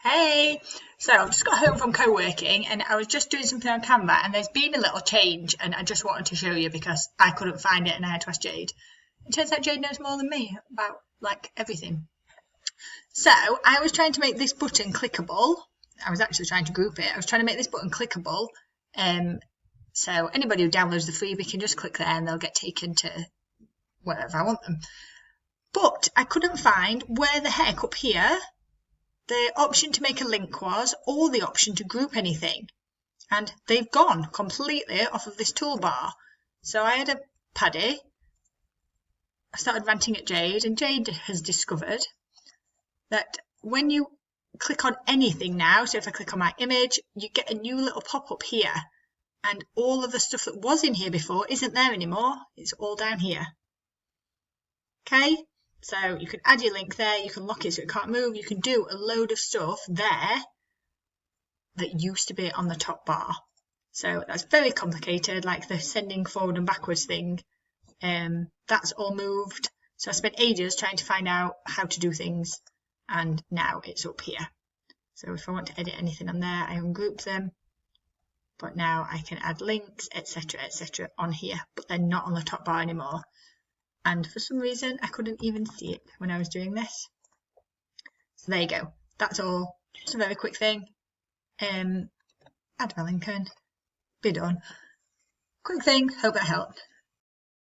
Hey, so I've just got home from co-working and I was just doing something on Canva and there's been a little change and I just wanted to show you because I couldn't find it and I had to ask Jade. It turns out Jade knows more than me about like everything. So I was trying to make this button clickable. I was actually trying to group it. I was trying to make this button clickable. So anybody who downloads the freebie can just click there and they'll get taken to wherever I want them. But I couldn't find where the heck up here the option to make a link was, or the option to group anything. And they've gone completely off of this toolbar. So I had a Paddy. I started ranting at Jade, and Jade has discovered that when you click on anything now, so if I click on my image, you get a new little pop-up here. And all of the stuff that was in here before isn't there anymore. It's all down here. Okay? So you can add your link there, you can lock it so it can't move, you can do a load of stuff there that used to be on the top bar. So that's very complicated, like the sending forward and backwards thing. That's all moved. So I spent ages trying to find out how to do things, and now it's up here. So if I want to edit anything on there, I ungroup them. But now I can add links, etc., on here, but they're not on the top bar anymore. And for some reason, I couldn't even see it when I was doing this. So there you go. That's all. Just a very quick thing. Add my link in. Be done. Quick thing. Hope that helped.